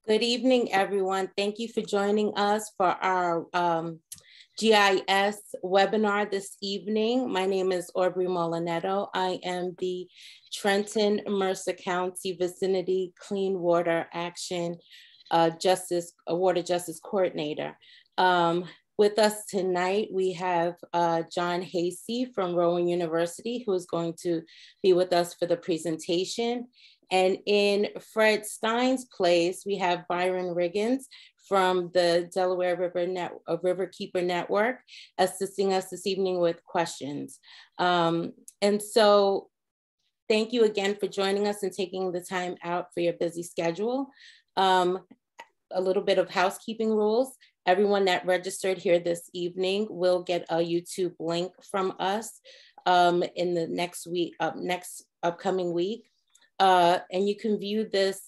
Good evening, everyone. Thank you for joining us for our GIS webinar this evening. My name is Aubrey Mollinedo. I am the Trenton Mercer County Vicinity Clean Water Action Water Justice Coordinator. With us tonight, we have John Hasse from Rowan University, who is going to be with us for the presentation. And in Fred Stein's place, we have Byron Riggins from the Delaware Riverkeeper Network, assisting us this evening with questions. And so thank you again for joining us and taking the time out for your busy schedule. A little bit of housekeeping rules. Everyone that registered here this evening will get a YouTube link from us in the next upcoming week. And you can view this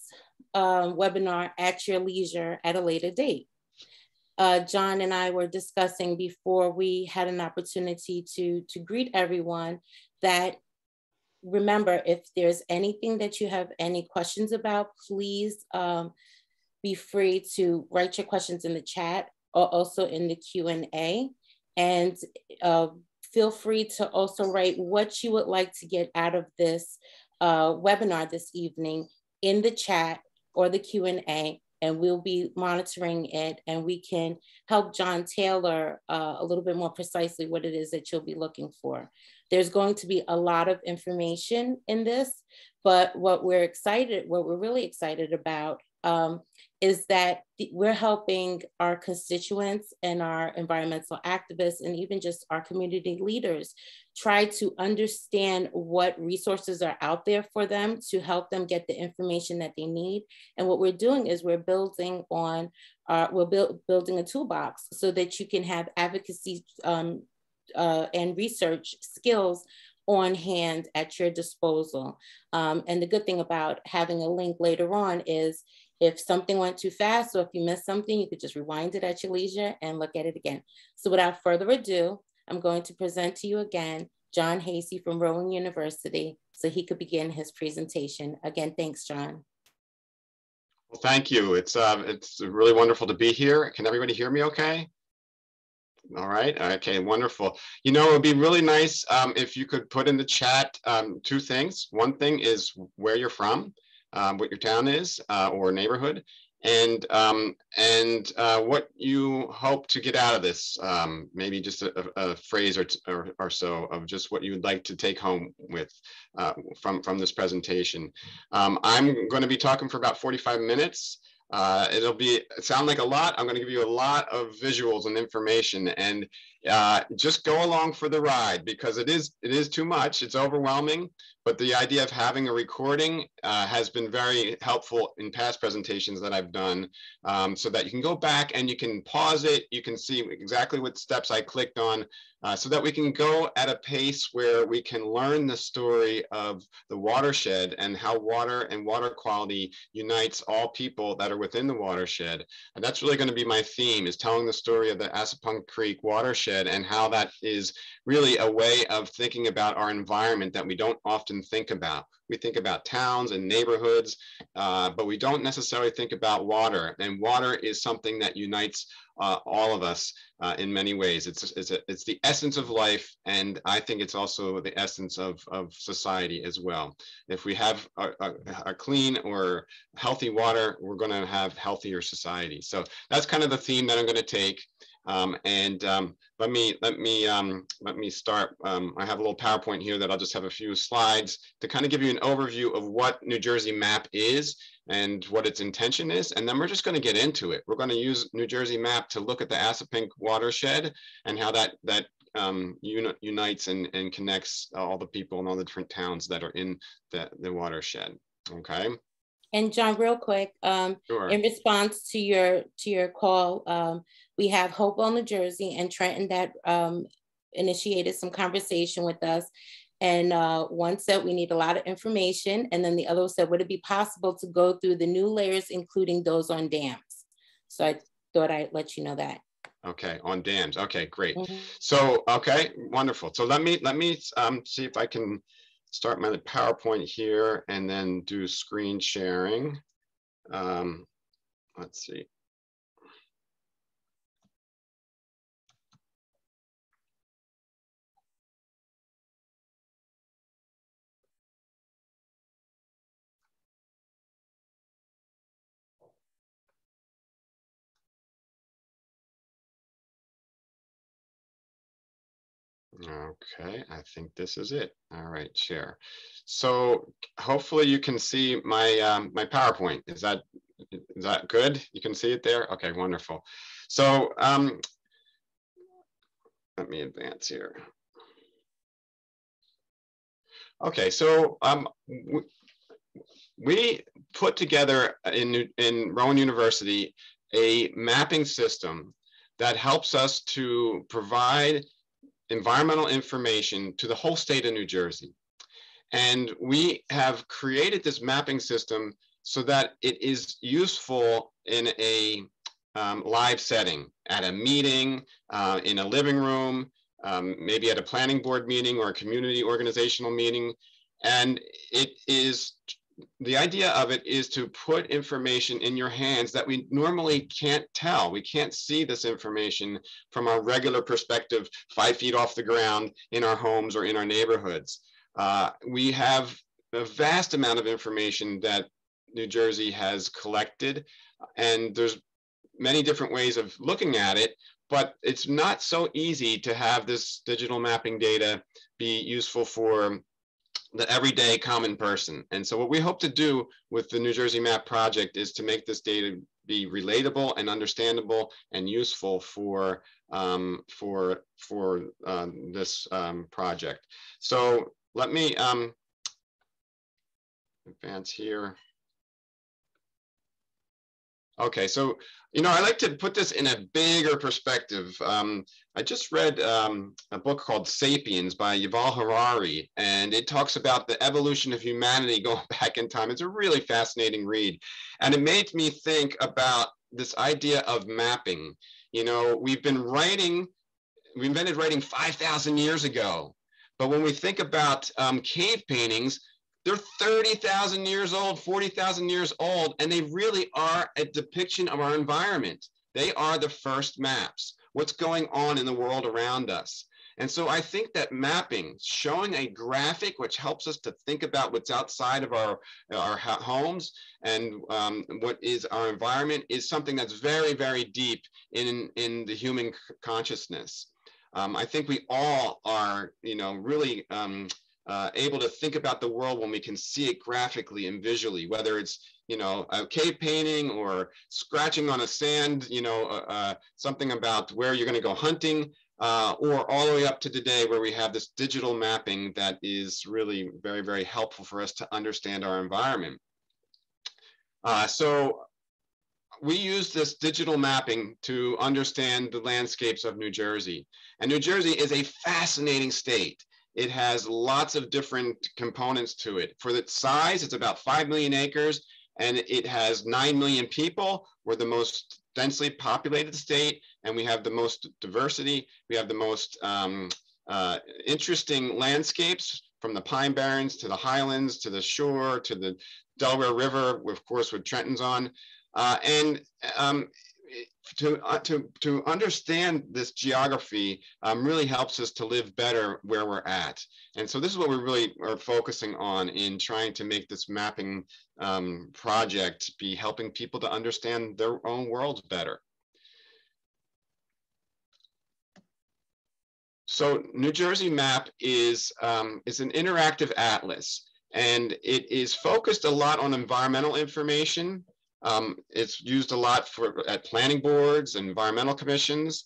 webinar at your leisure at a later date. John and I were discussing before we had an opportunity to greet everyone that remember, if there's anything that you have any questions about, please be free to write your questions in the chat or also in the Q&A. And feel free to also write what you would like to get out of this webinar this evening in the chat or the Q&A, and we'll be monitoring it, and we can help John tailor a little bit more precisely what it is that you'll be looking for. There's going to be a lot of information in this, but what we're really excited about is that we're helping our constituents and our environmental activists and even just our community leaders try to understand what resources are out there for them to help them get the information that they need. And what we're doing is we're building on, building a toolbox so that you can have advocacy and research skills on hand at your disposal. And the good thing about having a link later on is if something went too fast or if you missed something, you could just rewind it at your leisure and look at it again. So without further ado, I'm going to present to you again, John Hasse from Rowan University, so he could begin his presentation. Again, thanks, John. Well, thank you. It's really wonderful to be here. Can everybody hear me okay? All right. Okay, wonderful. You know, it would be really nice if you could put in the chat two things. One thing is where you're from, what your town is or neighborhood, and what you hope to get out of this. Maybe just a phrase or so of just what you would like to take home with from this presentation. I'm going to be talking for about 45 minutes. It'll sound like a lot. I'm going to give you a lot of visuals and information, and just go along for the ride, because it is too much. It's overwhelming. But the idea of having a recording has been very helpful in past presentations that I've done, so that you can go back and you can pause it. You can see exactly what steps I clicked on, so that we can go at a pace where we can learn the story of the watershed and how water and water quality unites all people that are within the watershed. And that's really going to be my theme, is telling the story of the Assunpink Creek watershed and how that is really a way of thinking about our environment that we don't often think about. We think about towns and neighborhoods, but we don't necessarily think about water. And water is something that unites all of us in many ways. It's the essence of life, and I think it's also the essence of society as well. If we have a clean or healthy water, we're going to have healthier society. So that's kind of the theme that I'm going to take. Let me start. I have a little PowerPoint here that I'll just have a few slides to kind of give you an overview of what New Jersey Map is and what its intention is. And then we're just going to get into it. We're going to use New Jersey Map to look at the Assunpink watershed and how that unites and connects all the people and all the different towns that are in the watershed. Okay. And John, real quick, Sure. In response to your call, we have Hopewell, New Jersey, and Trenton that initiated some conversation with us. And one said we need a lot of information, and then the other said, would it be possible to go through the new layers, including those on dams? So I thought I'd let you know that. Okay, on dams. Okay, great. Mm-hmm. So, okay, wonderful. So let me see if I can start my PowerPoint here and then do screen sharing. let's see. Okay, I think this is it. All right, share. So hopefully you can see my my PowerPoint. Is that good? You can see it there? Okay, wonderful. So let me advance here. Okay, so we put together in Rowan University a mapping system that helps us to provide environmental information to the whole state of New Jersey. And we have created this mapping system so that it is useful in a live setting, at a meeting, in a living room, maybe at a planning board meeting or a community organizational meeting. And it is, the idea of it is to put information in your hands that we normally can't tell. We can't see this information from our regular perspective, 5 feet off the ground in our homes or in our neighborhoods. We have a vast amount of information that New Jersey has collected, and there's many different ways of looking at it, but it's not so easy to have this digital mapping data be useful for the everyday common person. And so what we hope to do with the New Jersey Map project is to make this data be relatable and understandable and useful for this project. So let me advance here. Okay, so, you know, I like to put this in a bigger perspective. I just read a book called Sapiens by Yuval Harari, and it talks about the evolution of humanity going back in time. It's a really fascinating read. And it made me think about this idea of mapping. You know, we invented writing 5,000 years ago. But when we think about cave paintings, they're 30,000 years old, 40,000 years old, and they really are a depiction of our environment. They are the first maps, what's going on in the world around us. And so I think that mapping, showing a graphic which helps us to think about what's outside of our homes and what is our environment, is something that's very, very deep in the human consciousness. I think we all are, you know, really able to think about the world when we can see it graphically and visually, whether it's, you know, a cave painting or scratching on a sand, you know, something about where you're going to go hunting, or all the way up to today where we have this digital mapping that is really very, very helpful for us to understand our environment. So we use this digital mapping to understand the landscapes of New Jersey. And New Jersey is a fascinating state. It has lots of different components to it. For its size, it's about 5 million acres, and it has 9 million people. We're the most densely populated state, and we have the most diversity. We have the most interesting landscapes, from the Pine Barrens to the Highlands to the shore to the Delaware River, of course, with Trenton's on. To understand this geography really helps us to live better where we're at. And so this is what we really are focusing on in trying to make this mapping project be helping people to understand their own worlds better. So New Jersey Map is an interactive atlas, and it is focused a lot on environmental information. It's used a lot at planning boards and environmental commissions.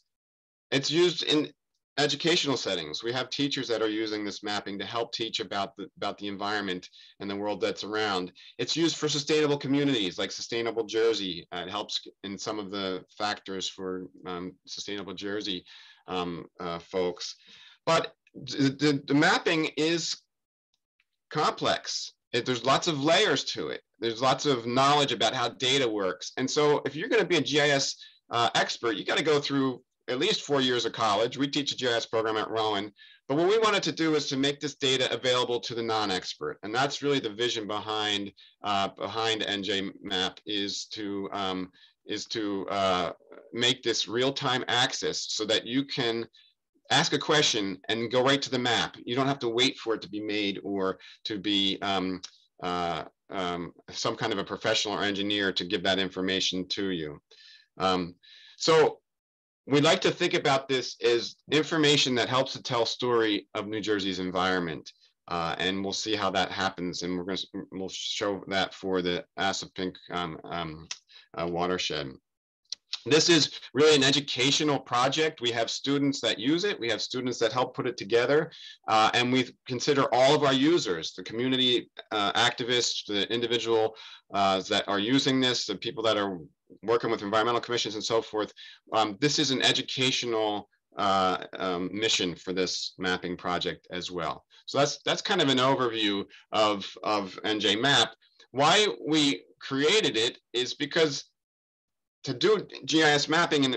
It's used in educational settings. We have teachers that are using this mapping to help teach about the environment and the world that's around. It's used for sustainable communities like Sustainable Jersey. It helps in some of the factors for Sustainable Jersey folks. But the mapping is complex. There's lots of layers to it. There's lots of knowledge about how data works. And so if you're going to be a GIS expert, you got to go through at least 4 years of college. We teach a GIS program at Rowan. But what we wanted to do is to make this data available to the non-expert. And that's really the vision behind NJ Map, is to is to make this real-time access so that you can ask a question and go right to the map. You don't have to wait for it to be made or to be some kind of a professional or engineer to give that information to you. So we like to think about this as information that helps to tell story of New Jersey's environment. And we'll see how that happens. And we'll show that for the Assunpink watershed. This is really an educational project. We have students that use it. We have students that help put it together. And we consider all of our users, the community activists, the individuals that are using this, the people that are working with environmental commissions and so forth. This is an educational mission for this mapping project as well. So that's kind of an overview of NJ Map. Why we created it is because to do GIS mapping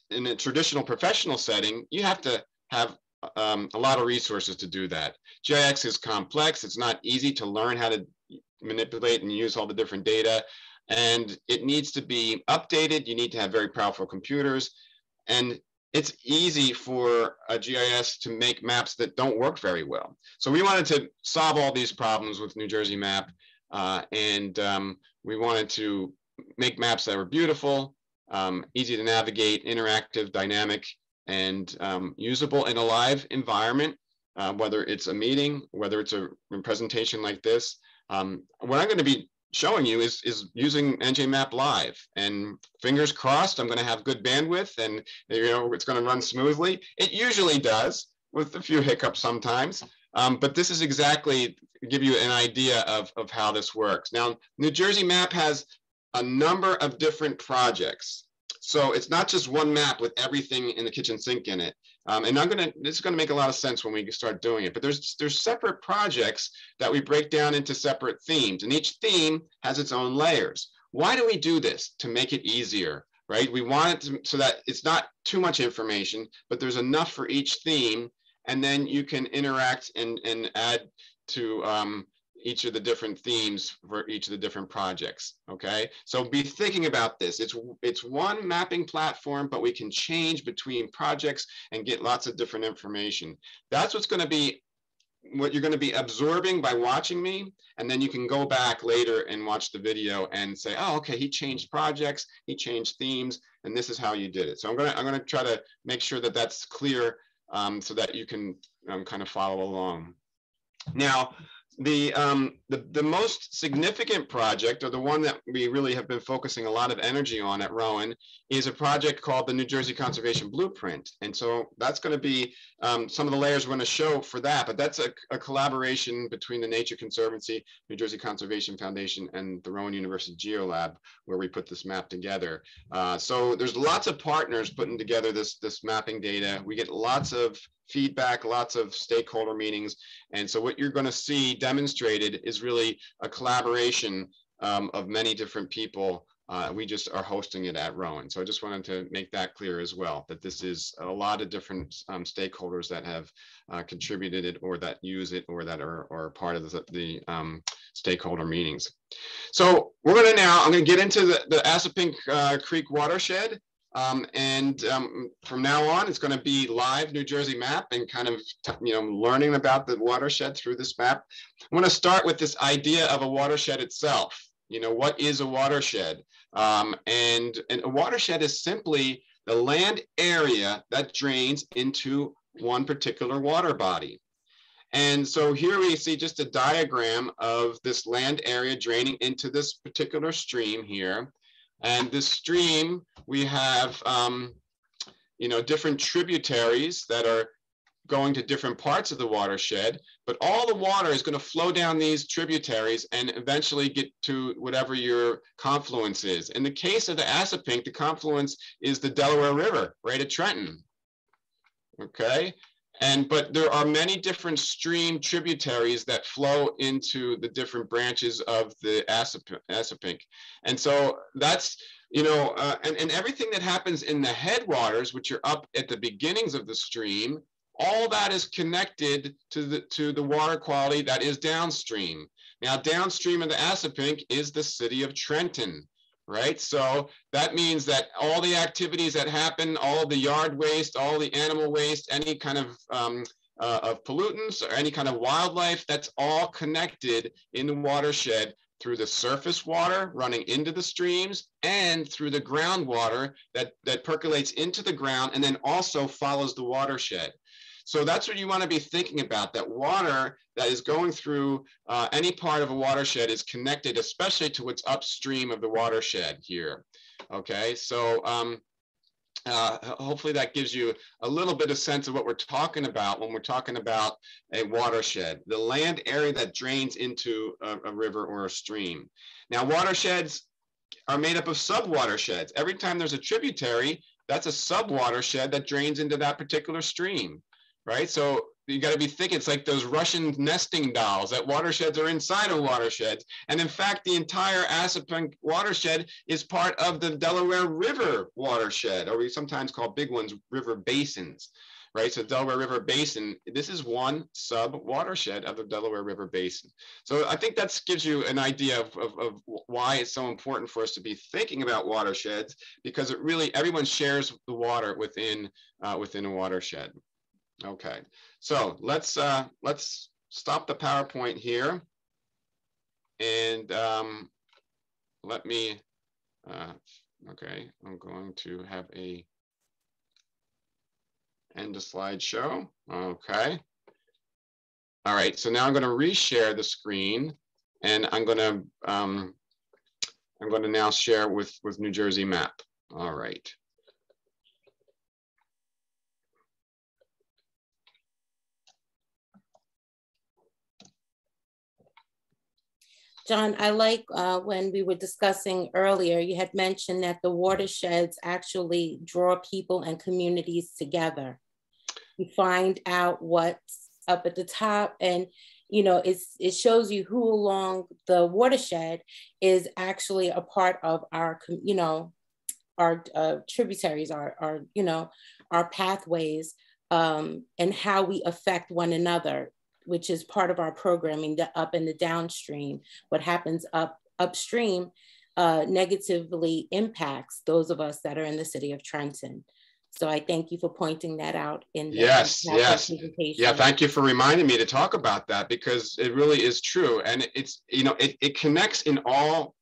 in a traditional professional setting, you have to have a lot of resources to do that. GIS is complex. It's not easy to learn how to manipulate and use all the different data. And it needs to be updated. You need to have very powerful computers. And it's easy for a GIS to make maps that don't work very well. So we wanted to solve all these problems with New Jersey Map. We wanted to make maps that were beautiful, easy to navigate, interactive, dynamic, and usable in a live environment, whether it's a meeting, whether it's a presentation like this. What I'm going to be showing you is using NJ Map live, and fingers crossed I'm going to have good bandwidth and it's going to run smoothly. It usually does, with a few hiccups sometimes, but this is exactly to give you an idea of how this works. Now, New Jersey Map has a number of different projects. So it's not just one map with everything in the kitchen sink in it. And this is gonna make a lot of sense when we start doing it, but there's separate projects that we break down into separate themes, and each theme has its own layers. Why do we do this? To make it easier, right? We want it so that it's not too much information, but there's enough for each theme, and then you can interact and add to each of the different themes for each of the different projects, okay? So be thinking about this. It's one mapping platform, but we can change between projects and get lots of different information. That's what's gonna be, what you're gonna be absorbing by watching me, and then you can go back later and watch the video and say, oh, okay, he changed projects, he changed themes, and this is how you did it. So I'm gonna try to make sure that that's clear so that you can kind of follow along. Now, the most significant project, or the one that we really have been focusing a lot of energy on at Rowan, is a project called the New Jersey Conservation Blueprint. And so that's going to be some of the layers we're going to show for that, but that's a collaboration between the Nature Conservancy, New Jersey Conservation Foundation, and the Rowan University GeoLab, where we put this map together. So there's lots of partners putting together this mapping data. We get lots of feedback, lots of stakeholder meetings. And so what you're going to see demonstrated is really a collaboration of many different people. We just are hosting it at Rowan. So I just wanted to make that clear as well, that this is a lot of different stakeholders that have contributed it, or that use it, or that are part of the stakeholder meetings. So we're going to I'm going to get into the Assunpink Creek watershed. From now on, it's going to be live New Jersey Map and kind of learning about the watershed through this map. I'm going to start with this idea of a watershed itself. What is a watershed? And a watershed is simply the land area that drains into one particular water body. And so here we see just a diagram of this land area draining into this particular stream here. And this stream, we have, different tributaries that are going to different parts of the watershed, but all the water is going to flow down these tributaries and eventually get to whatever your confluence is. In the case of the Assunpink, the confluence is the Delaware River, right at Trenton, okay? But there are many different stream tributaries that flow into the different branches of the Assunpink. And so that's, and everything that happens in the headwaters, which are up at the beginnings of the stream, all that is connected to the water quality that is downstream. Now, downstream of the Assunpink is the city of Trenton, right? So that means that all the activities that happen, all of the yard waste, all the animal waste, any kind of pollutants or any kind of wildlife, that's all connected in the watershed through the surface water running into the streams and through the groundwater that percolates into the ground and then also follows the watershed. So that's what you want to be thinking about, that water that is going through any part of a watershed is connected, especially to what's upstream of the watershed here. Okay, so hopefully that gives you a little bit of sense of what we're talking about when we're talking about a watershed, the land area that drains into a river or a stream. Now, watersheds are made up of sub-watersheds. Every time there's a tributary, that's a sub-watershed that drains into that particular stream. Right, so you got to be thinking, it's like those Russian nesting dolls, that watersheds are inside of watersheds. And in fact, the entire Assunpink watershed is part of the Delaware River watershed, or we sometimes call big ones river basins, right? So Delaware River Basin, this is one sub-watershed of the Delaware River Basin. So I think that gives you an idea of why it's so important for us to be thinking about watersheds, because it really, everyone shares the water within a watershed. Okay, so let's stop the PowerPoint here, and let me. Okay, I'm going to have a end the slideshow. Okay. All right, so now I'm going to reshare the screen, and I'm going to now share with New Jersey Map. All right. John, I like when we were discussing earlier, you had mentioned that the watersheds actually draw people and communities together. You find out what's up at the top, and you know, it shows you who along the watershed is actually a part of our, you know, our tributaries, our you know, our pathways, and how we affect one another, which is part of our programming, the up and the downstream. What happens upstream negatively impacts those of us that are in the city of Trenton. So I thank you for pointing that out in the yes. presentation. Yeah, thank you for reminding me to talk about that, because it really is true. And it's, you know, it connects in all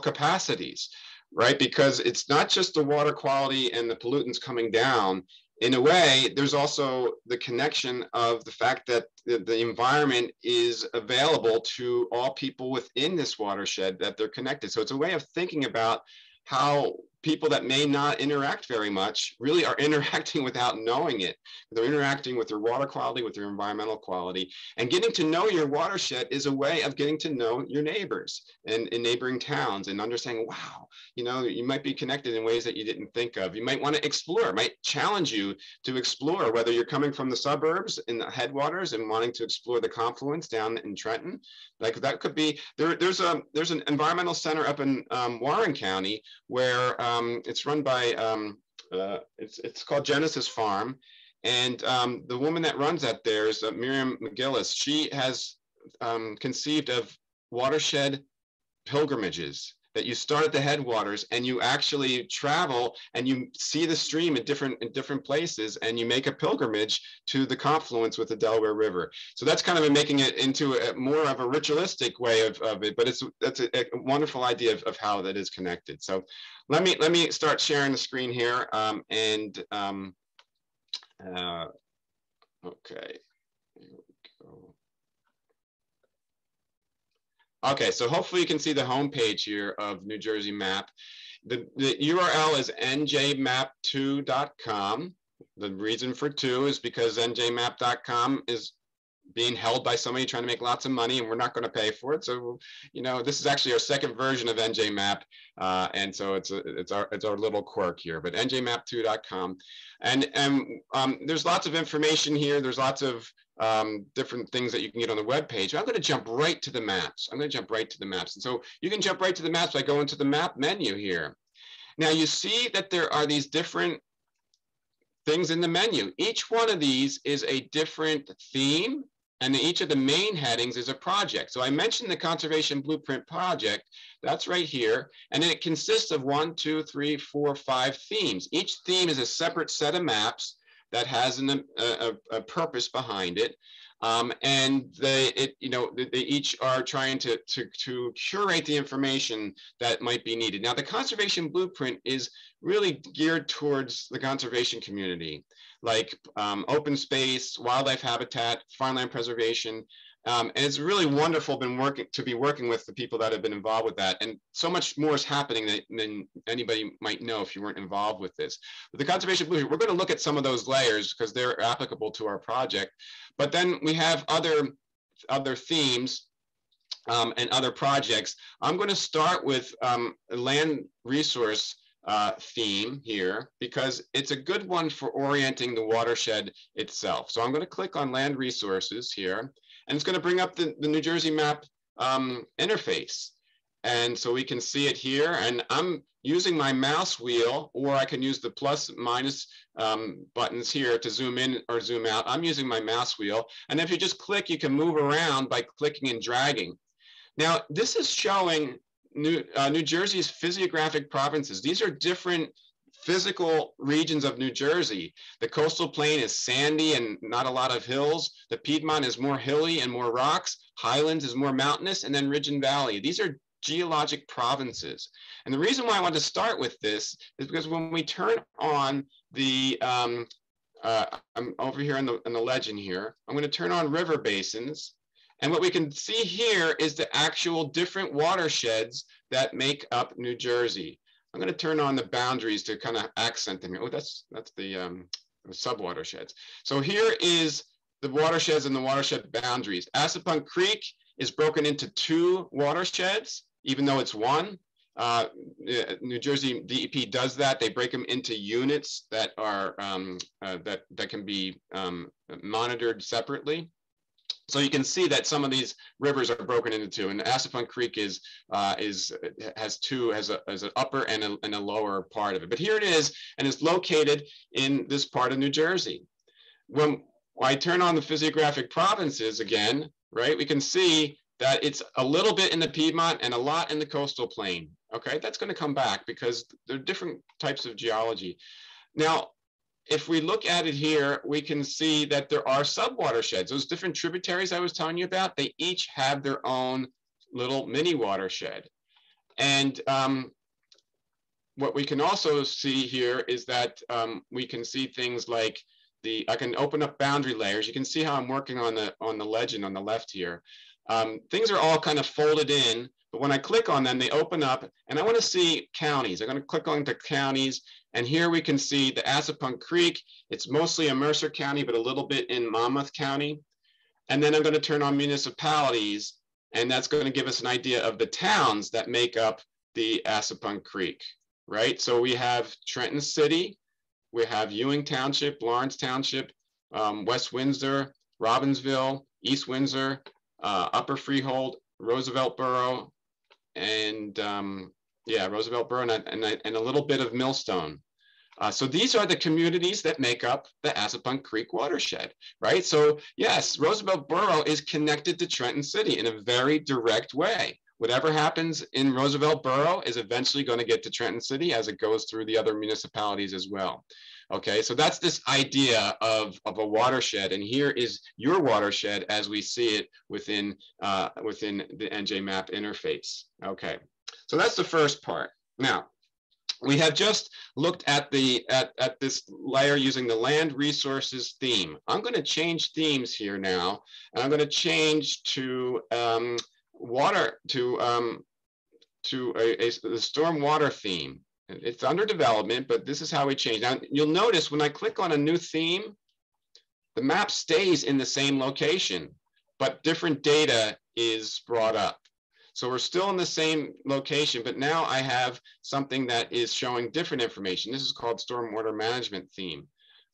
capacities, right? Because it's not just the water quality and the pollutants coming down. In a way, there's also the connection of the fact that the environment is available to all people within this watershed, that they're connected. So it's a way of thinking about how people that may not interact very much really are interacting without knowing it. They're interacting with their water quality, with their environmental quality, and getting to know your watershed is a way of getting to know your neighbors and in neighboring towns, and understanding, wow, you know, you might be connected in ways that you didn't think of. You might want to explore, it might challenge you to explore, whether you're coming from the suburbs in the headwaters and wanting to explore the confluence down in Trenton. Like that could be, there's an environmental center up in Warren County where it's run by, it's called Genesis Farm. And the woman that runs that there is Miriam McGillis. She has conceived of watershed pilgrimages, that you start at the headwaters and you actually travel and you see the stream in different places, and you make a pilgrimage to the confluence with the Delaware River. So that's kind of making it into a more of a ritualistic way of it, but that's a wonderful idea of how that is connected. So let me start sharing the screen here, okay, here we go. Okay, so hopefully you can see the homepage here of New Jersey Map. The URL is njmap2.com. The reason for 2 is because njmap.com is being held by somebody trying to make lots of money, and we're not going to pay for it. So, you know, this is actually our second version of NJMap, and so it's our little quirk here. But njmap2.com, and there's lots of information here. There's lots of different things that you can get on the web page. I'm going to jump right to the maps. And so you can jump right to the maps by going to the map menu here. Now you see that there are these different things in the menu. Each one of these is a different theme And each of the main headings is a project. So I mentioned the Conservation Blueprint Project. That's right here. And it consists of 1, 2, 3, 4, 5 themes. Each theme is a separate set of maps that has a purpose behind it. And they each are trying to curate the information that might be needed. Now, the Conservation Blueprint is really geared towards the conservation community, like open space, wildlife habitat, farmland preservation. And it's really wonderful to be working with the people that have been involved with that. And so much more is happening than anybody might know if you weren't involved with this. But the Conservation Blueprint, we're going to look at some of those layers because they're applicable to our project. But then we have other themes and other projects. I'm going to start with a land resource theme here because it's a good one for orienting the watershed itself. So I'm going to click on land resources here, and it's going to bring up the New Jersey map interface. And so we can see it here, and I'm using my mouse wheel, or I can use the plus minus buttons here to zoom in or zoom out. I'm using my mouse wheel, and if you just click, you can move around by clicking and dragging. Now, this is showing New Jersey's physiographic provinces. These are different physical regions of New Jersey. The coastal plain is sandy and not a lot of hills. The Piedmont is more hilly and more rocks. Highlands is more mountainous, and then Ridge and Valley. These are geologic provinces. And the reason why I want to start with this is because when we turn on the, I'm over here in the legend here, I'm going to turn on river basins. And what we can see here is the actual different watersheds that make up New Jersey. I'm going to turn on the boundaries to kind of accent them here. Oh, that's the sub-watersheds. So here is the watersheds and the watershed boundaries. Assunpink Creek is broken into 2 watersheds, even though it's 1. New Jersey DEP does that. They break them into units that are that can be monitored separately. So you can see that some of these rivers are broken into 2, and Assunpink Creek has an upper and a lower part of it. But here it is, and it's located in this part of New Jersey. When I turn on the physiographic provinces again, right, we can see that it's a little bit in the Piedmont and a lot in the coastal plain. Okay, that's going to come back because there are different types of geology. Now, if we look at it here, we can see that there are sub-watersheds. Those different tributaries I was telling you about, they each have their own little mini watershed. And what we can also see here is that we can see things like I can open up boundary layers. You can see how I'm working on the legend on the left here. Things are all kind of folded in, but when I click on them, they open up, and I want to see counties. I'm going to click on the counties. And here we can see the Assunpink Creek. It's mostly in Mercer County, but a little bit in Monmouth County. And then I'm going to turn on municipalities, and that's going to give us an idea of the towns that make up the Assunpink Creek, right? So we have Trenton City, we have Ewing Township, Lawrence Township, West Windsor, Robbinsville, East Windsor, Upper Freehold, Roosevelt Borough, and Roosevelt Borough, and a little bit of Millstone. So these are the communities that make up the Assunpink Creek watershed, right? So yes, Roosevelt Borough is connected to Trenton City in a very direct way. Whatever happens in Roosevelt Borough is eventually going to get to Trenton City as it goes through the other municipalities as well. Okay, so that's this idea of a watershed, and here is your watershed as we see it within the NJ Map interface. Okay, so that's the first part. Now, we have just looked at this layer using the land resources theme. I'm going to change themes here now, and I'm going to change to the stormwater theme. It's under development, but this is how we change. Now, you'll notice when I click on a new theme, the map stays in the same location, but different data is brought up. So we're still in the same location, but now I have something that is showing different information. This is called stormwater management theme.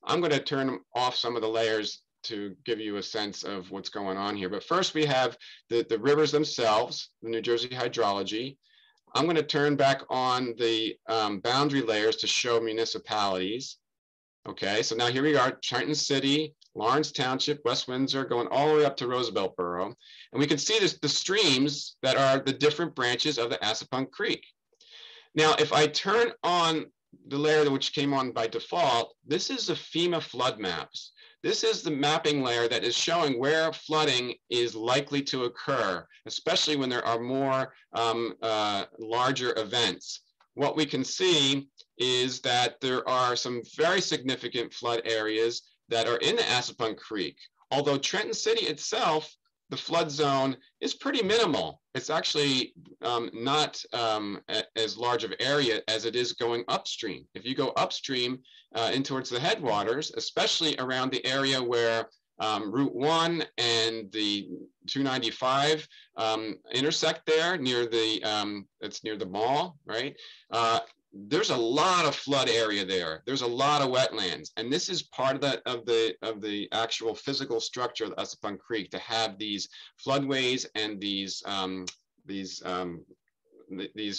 I'm going to turn off some of the layers to give you a sense of what's going on here. But first we have the rivers themselves, the New Jersey hydrology. I'm going to turn back on the boundary layers to show municipalities. Okay, so now here we are, Trenton City, Lawrence Township, West Windsor, going all the way up to Roosevelt Borough. And we can see this, the streams that are the different branches of the Assapequa Creek. Now, if I turn on the layer which came on by default, this is the FEMA flood maps. This is the mapping layer that is showing where flooding is likely to occur, especially when there are more larger events. What we can see is that there are some very significant flood areas that are in the Assapequa Creek. Although Trenton City itself, the flood zone is pretty minimal. It's actually not as large of area as it is going upstream. If you go upstream in towards the headwaters, especially around the area where Route 1 and the 295 intersect there near the, it's near the mall, right? There's a lot of flood area there. There's a lot of wetlands, and this is part of the actual physical structure of the Assapequa Creek, to have these floodways and these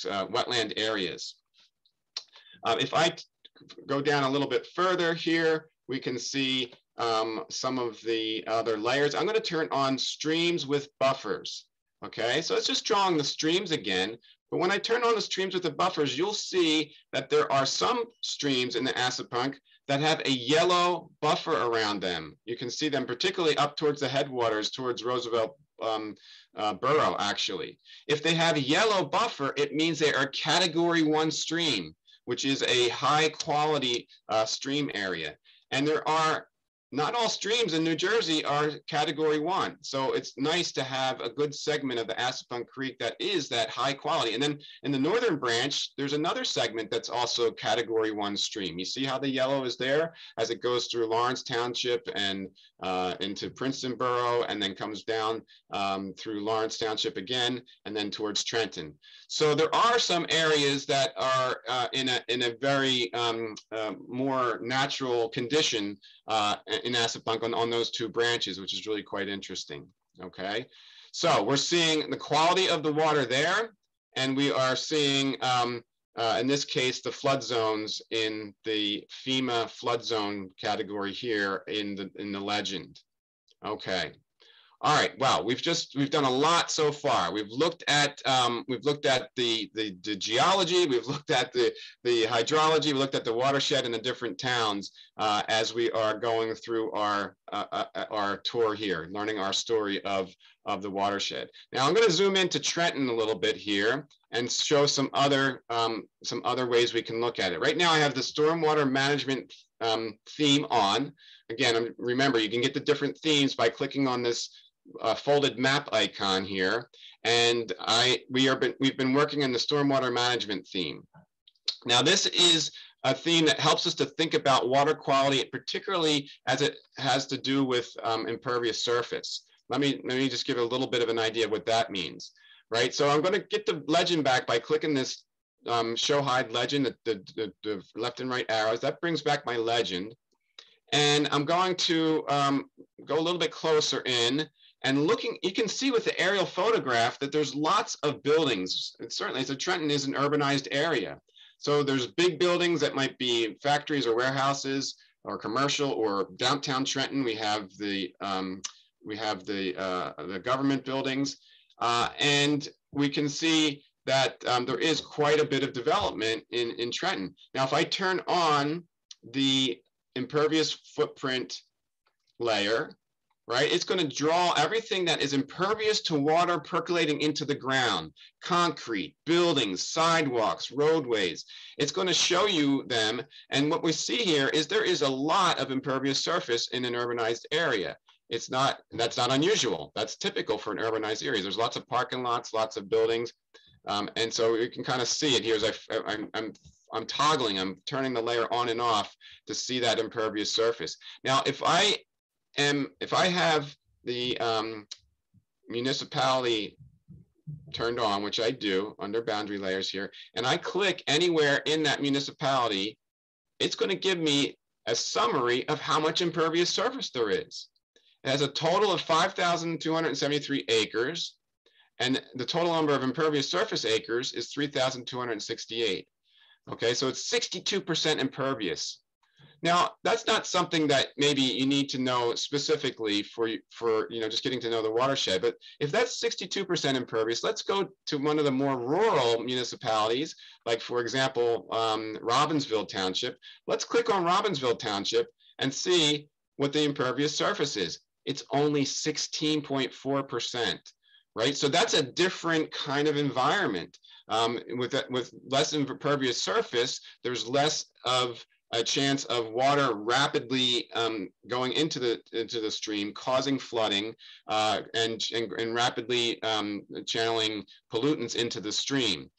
wetland areas. If I go down a little bit further here, we can see some of the other layers. I'm going to turn on streams with buffers. Okay, so it's just drawing the streams again. But when I turn on the streams with the buffers, you'll see that there are some streams in the Assapequa that have a yellow buffer around them. You can see them particularly up towards the headwaters, towards Roosevelt Borough, actually. If they have a yellow buffer, it means they are Category 1 stream, which is a high quality stream area. And there are, not all streams in New Jersey are Category 1. So it's nice to have a good segment of the Assapequa Creek that is that high quality. And then in the northern branch, there's another segment that's also Category 1 stream. You see how the yellow is there as it goes through Lawrence Township and into Princeton Borough, and then comes down through Lawrence Township again, and then towards Trenton. So there are some areas that are in a very more natural condition in Assapequa on those two branches, which is really quite interesting. Okay, so we're seeing the quality of the water there, and we are seeing, in this case, the flood zones in the FEMA flood zone category here in the legend. Okay. All right. Wow, we've done a lot so far. We've looked at the geology, we've looked at the hydrology, we looked at the watershed in the different towns as we are going through our tour here, learning our story of the watershed. Now I'm going to zoom into Trenton a little bit here and show some other ways we can look at it. Right now I have the stormwater management theme on. Again, remember, you can get the different themes by clicking on this folded map icon here, and we've been working in the stormwater management theme. Now this is a theme that helps us to think about water quality, particularly as it has to do with impervious surface. Let me just give a little bit of an idea of what that means, right? So I'm going to get the legend back by clicking this show hide legend, the left and right arrows. That brings back my legend, and I'm going to go a little bit closer in. And looking, you can see with the aerial photograph that there's lots of buildings. And certainly, so Trenton is an urbanized area. So there's big buildings that might be factories or warehouses or commercial, or downtown Trenton, we have the government buildings. And we can see that there is quite a bit of development in Trenton. Now, if I turn on the impervious footprint layer, right, it's going to draw everything that is impervious to water percolating into the ground: concrete, buildings, sidewalks, roadways. It's going to show you them. And what we see here is there is a lot of impervious surface in an urbanized area. That's not unusual. That's typical for an urbanized area. There's lots of parking lots, lots of buildings. And so you can kind of see it here as I'm toggling, I'm turning the layer on and off to see that impervious surface. Now, if I have the municipality turned on, which I do under boundary layers here, and I click anywhere in that municipality, it's going to give me a summary of how much impervious surface there is. It has a total of 5,273 acres, and the total number of impervious surface acres is 3,268. Okay, so it's 62% impervious. Now, that's not something that maybe you need to know specifically for just getting to know the watershed. But if that's 62% impervious, let's go to one of the more rural municipalities, like, for example, Robbinsville Township. Let's click on Robbinsville Township and see what the impervious surface is. It's only 16.4%, right? So that's a different kind of environment. With less impervious surface, there's less of a chance of water rapidly going into the stream, causing flooding and rapidly channeling pollutants into the stream.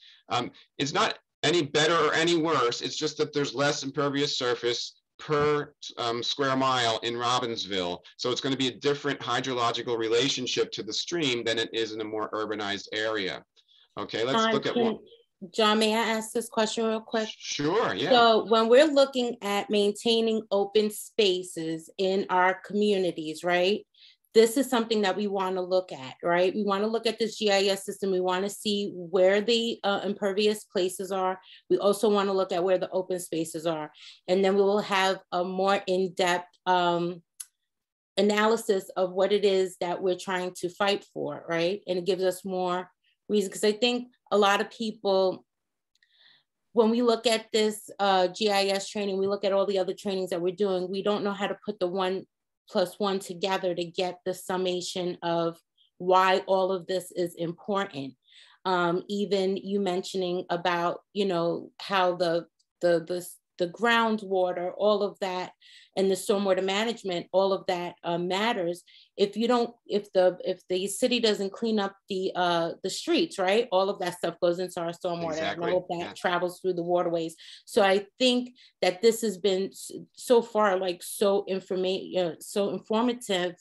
It's not any better or any worse. It's just that there's less impervious surface per square mile in Robbinsville. So it's going to be a different hydrological relationship to the stream than it is in a more urbanized area. Okay, let's look at one. John, may I ask this question real quick? Sure, yeah. So when we're looking at maintaining open spaces in our communities, right? This is something that we want to look at, right? We want to look at this GIS system. We want to see where the impervious places are. We also want to look at where the open spaces are. And then we will have a more in-depth analysis of what it is that we're trying to fight for, right? And it gives us more reason, because I think a lot of people, when we look at this GIS training, we look at all the other trainings that we're doing, we don't know how to put the 1+1 together to get the summation of why all of this is important. Even you mentioning about, how the groundwater, all of that, and the stormwater management, all of that matters. If the city doesn't clean up the streets, right? All of that stuff goes into our stormwater, exactly. And all of that travels through the waterways. So I think that this has been so far so informative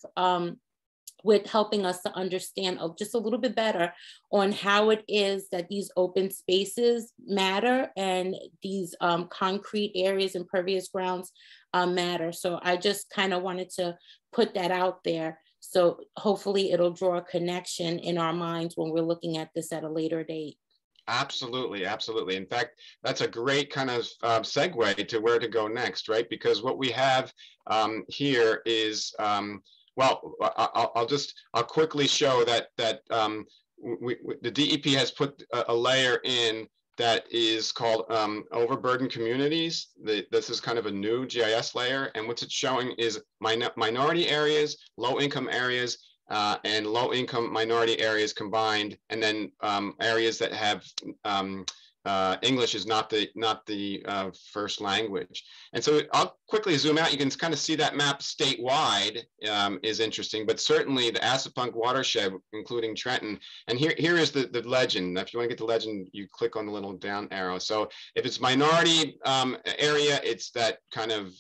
with helping us to understand just a little bit better on how it is that these open spaces matter and these concrete areas, impervious grounds matter. So I just kind of wanted to put that out there. So hopefully it'll draw a connection in our minds when we're looking at this at a later date. Absolutely, absolutely. In fact, that's a great kind of segue to where to go next, right? Because what we have here is, well, I'll quickly show that the DEP has put a layer in that is called Overburdened Communities. This is kind of a new GIS layer, and what it's showing is minority areas, low-income areas, and low-income minority areas combined, and then areas that have English is not the first language. And so I'll quickly zoom out. You can kind of see that map statewide is interesting, but certainly the Assapunk watershed, including Trenton. And here is the legend. If you want to get the legend, you click on the little down arrow. So if it's minority area, it's that kind of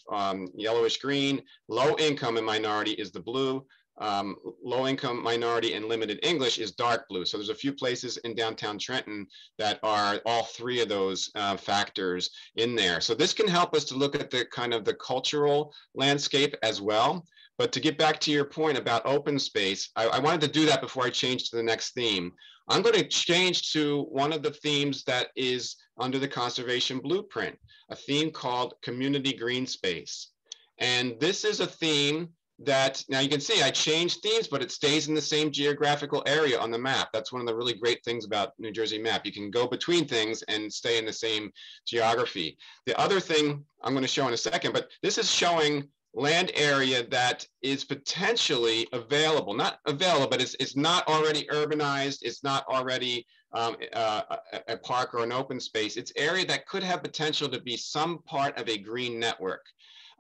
yellowish green. Low income and minority is the blue. Low income, minority, and limited English is dark blue. So there's a few places in downtown Trenton that are all three of those factors in there. So this can help us to look at the kind of the cultural landscape as well. But to get back to your point about open space, I wanted to do that before I change to the next theme. I'm going to change to one of the themes that is under the conservation blueprint, a theme called community green space. And this is a theme that, now you can see I changed themes, but it stays in the same geographical area on the map. That's one of the really great things about New Jersey Map. You can go between things and stay in the same geography. The other thing I'm going to show in a second, but this is showing land area that is potentially available, not available, but it's not already urbanized. It's not already a park or an open space. It's area that could have potential to be some part of a green network.